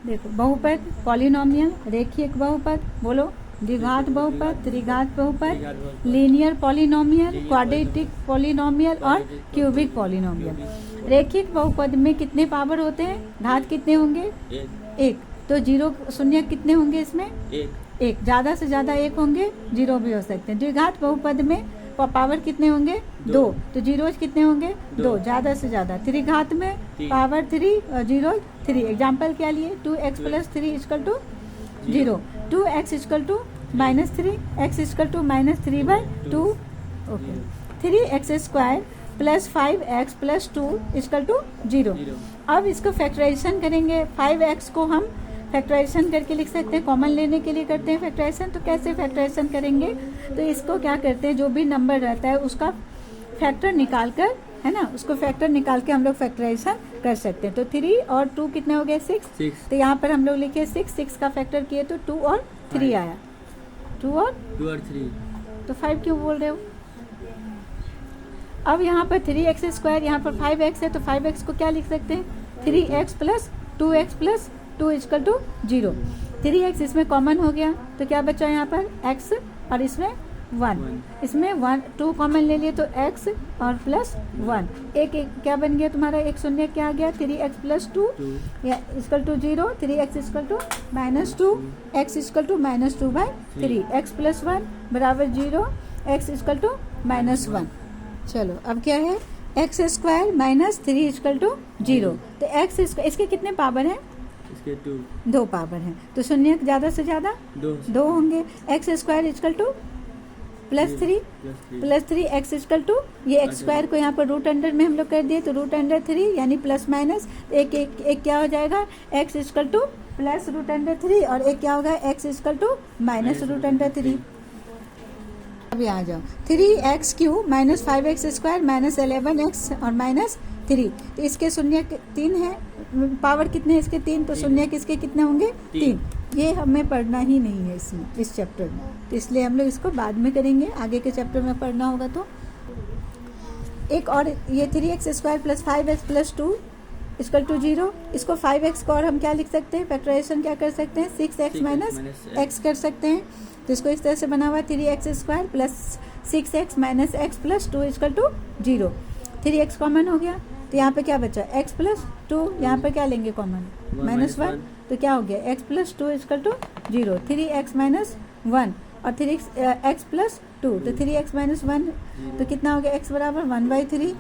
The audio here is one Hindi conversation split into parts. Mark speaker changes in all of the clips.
Speaker 1: देखो बहुपद, पॉलिनोमियल, रेखिक बहुपद, बोलो, द्विघात बहुपद, त्रिघात बहुपद, लीनियर पॉलिनोमियल, क्वाड्रेटिक पॉलिनोमियल और क्यूबिक पॉलिनोमियल। रेखिक बहुपद में कितने पावर होते हैं, घात कितने होंगे, एक। तो जीरो शून्य कितने होंगे इसमें, एक। ज़्यादा से ज़्यादा एक होंगे, जीरो भी हो सकते हैं। द्विघात बहुपद में पावर कितने होंगे, दो। तो जीरोज कितने होंगे, दो, ज़्यादा से ज़्यादा। त्रिघात में पावर 3 और जीरो 3। एग्जाम्पल क्या लिए, 2x + 3 = 0, 2x = -3, x = -3/2, okay. 3x² + 5x + 2 = 0। अब इसको फैक्टराइजेशन करेंगे। 5x को हम फैक्टराइजेशन करके लिख सकते हैं, कॉमन लेने के लिए करते हैं फैक्टराइजेशन। तो कैसे फैक्टराइजेशन करेंगे, तो इसको क्या करते हैं, जो भी नंबर रहता है उसका फैक्टर निकाल कर, है ना, उसको फैक्टर निकाल के हम लोग फैक्टराइजेशन कर सकते हैं। तो 3 और 2 कितने हो गए, 6। तो यहाँ पर हम लोग लिखे 6 का फैक्टर किए तो 2 और 3 आया। 2 और 3, तो 5 क्यों बोल रहे हो। अब यहाँ पर 3x², यहाँ पर 5x है, तो 5x को क्या लिख सकते हैं, 3x + 2x + 2 = 0। 3x इसमें कॉमन हो गया, तो क्या बचा यहाँ पर, x, और इसमें 1, इसमें 1 2 कॉमन ले लिए तो x और +1, एक क्या बन गया तुम्हारा, एक शून्य क्या आ गया, 3x + 2 = 0, 3x = -2, x = -2/3, x + 1 = 0, x = -1। चलो अब क्या है, x² - 3 = 0। तो x इसके कितने पावर हैं,
Speaker 2: इसके
Speaker 1: 2 पावर हैं। तो शून्य ज़्यादा से ज़्यादा 2 होंगे। x² = +3 x ये x² को यहाँ पर रूट अंडर में हम लोग कर दिए, तो √3 यानी प्लस माइनस एक क्या हो जाएगा, x = +√3 और एक क्या होगा, x = -√3। अभी आ जाओ, 3x³ - 5x² - 11x और -3। तो इसके शून्य 3 है, पावर कितने हैं इसके, 3। तो शून्य किसके कितने होंगे, 3। ये हमें पढ़ना ही नहीं है इसमें, इस चैप्टर में, तो इसलिए हम लोग इसको बाद में करेंगे, आगे के चैप्टर में पढ़ना होगा। तो एक और ये 3x² + 5x + 2 = 0। इसको 5x को और हम क्या लिख सकते हैं, फैक्टराइजेशन क्या कर सकते हैं, 6x - x कर सकते हैं। तो इसको इस तरह से बना हुआ, 3x² + 6x - x + 2 = 0। 3x common हो गया, तो यहाँ पे क्या बचा, x + 2, यहाँ पर क्या लेंगे कॉमन, -1, तो क्या हो गया, x + 2 = 0। 3x - 1 और 3x + 2, तो 3x - 1, तो कितना हो गया, x = 1/3।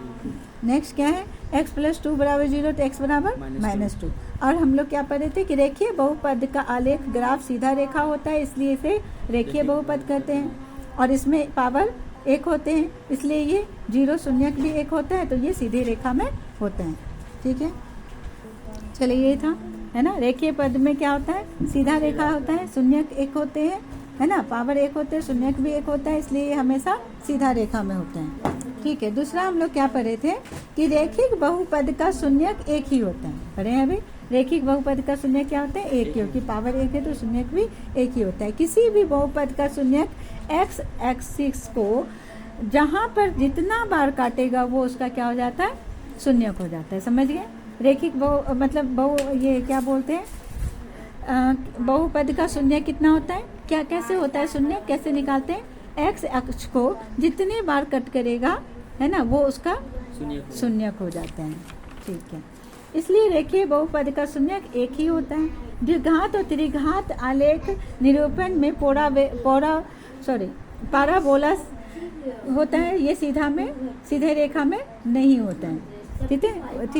Speaker 1: नेक्स्ट क्या है, x + 2 = 0, तो x = -2। और हम लोग क्या पढ़े थे कि रेखीय बहुपद का आलेख ग्राफ सीधा रेखा होता है, इसलिए इसे रेखीय बहुपद कहते हैं। और इसमें पावर 1 होते हैं, इसलिए ये 0 शून्य भी 1 होता है, तो ये सीधी रेखा में होते हैं। ठीक है, चलिए ये था, है ना। रेखीय पद में क्या होता है, सीधा रेखा होता है, शून्य 1 होते हैं, है ना, पावर 1 होते हैं, शून्य भी 1 होता है, इसलिए ये हमेशा सीधा रेखा में होते हैं। ठीक है, दूसरा हम लोग क्या पढ़े थे कि रेखिक बहुपद का शून्यक 1 ही होता है, पढ़े हैं अभी। रेखिक बहुपद का शून्यक क्या होता है, 1 ही, क्योंकि पावर 1 है तो शून्यक भी 1 ही होता है। किसी भी बहुपद का शून्यक x एक्सिस को जहाँ पर जितना बार काटेगा वो उसका क्या हो जाता है, शून्यक हो जाता है, समझ गए। रेखिक बहु मतलब ये क्या बोलते हैं, बहुपद का शून्य कितना होता है, क्या कैसे होता है शून्य, कैसे निकालते हैं, x अक्ष को जितने बार कट करेगा, है ना, वो उसका शून्यक हो जाता है। ठीक है, इसलिए रेखीय बहुपद का शून्यक 1 ही होता है। द्विघात और त्रिघात आलेख निरूपण में पाराबोला होता है, ये सीधे रेखा में नहीं होता है। ठीक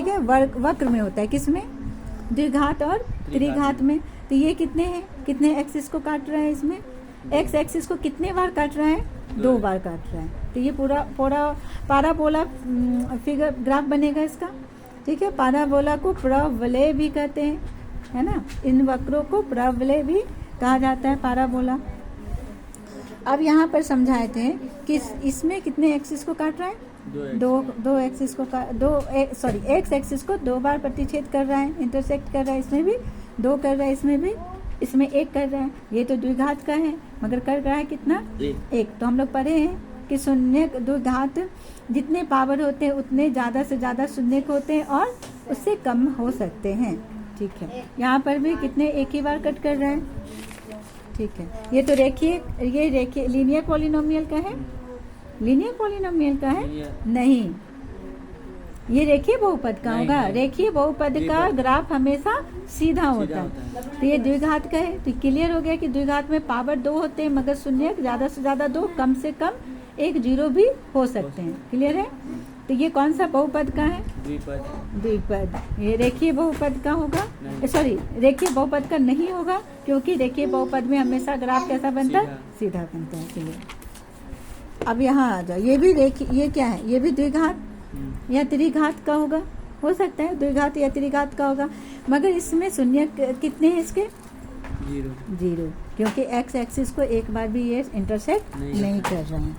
Speaker 1: है, वक्र में होता है, किसमें, द्विघात और त्रिघात में। तो ये कितने हैं, कितने एक्सिस को काट रहा है, इसमें एक्स एक्सिस को कितने बार काट रहा है, 2 बार काट रहा है। तो ये पूरा पाराबोला फिगर ग्राफ बनेगा इसका। ठीक है, पाराबोला को प्रवलय भी कहते हैं, है ना, इन वक्रों को प्रवलय भी कहा जाता है, पाराबोला। अब यहाँ पर समझाए थे कि इसमें कितने एक्सिस को काट रहा है, दो एक्सिस को एक्स एक्सिस को 2 बार प्रतिच्छेद कर रहा है, इंटरसेक्ट कर रहा है, इसमें भी 2 कर रहा है, इसमें भी, इसमें 1 कर रहा है। ये तो द्विघात का है, मगर कर रहा है कितना, 1। तो हम लोग पढ़े हैं कि शून्य द्विघात जितने पावर होते हैं उतने ज़्यादा से ज़्यादा शून्य होते हैं और उससे कम हो सकते हैं। ठीक है। यहाँ पर भी कितने एक ही बार कट कर रहे हैं, ठीक है। ये तो रेखीय, ये रेखीय लीनियर पॉलिनोमियल का है, लीनियर पॉलिनोमियल का है नहीं, ये रेखीय बहुपद का होगा। रेखीय बहुपद का ग्राफ हमेशा सीधा होता है। तो ये द्विघात का है, तो क्लियर हो गया कि द्विघात में पावर 2 होते हैं, मगर शून्य ज्यादा से ज्यादा 2, कम से कम 1 0 भी हो सकते हैं। क्लियर है। तो ये कौन सा बहुपद का है, द्विपद। ये रेखीय बहुपद का होगा, सॉरी रेखीय बहुपद का नहीं होगा, क्योंकि रेखीय बहुपद में हमेशा ग्राफ कैसा बनता है, सीधा बनता है। चलिए अब यहाँ आ जाओ, ये भी रेखीय, ये क्या है, ये भी द्विघात या त्रिघात का होगा, हो सकता है द्विघात या त्रिघात का होगा, मगर इसमें शून्य कितने हैं इसके, 0, क्योंकि एक्स एक्सिस को एक बार भी ये इंटरसेक्ट नहीं कर रहे हैं।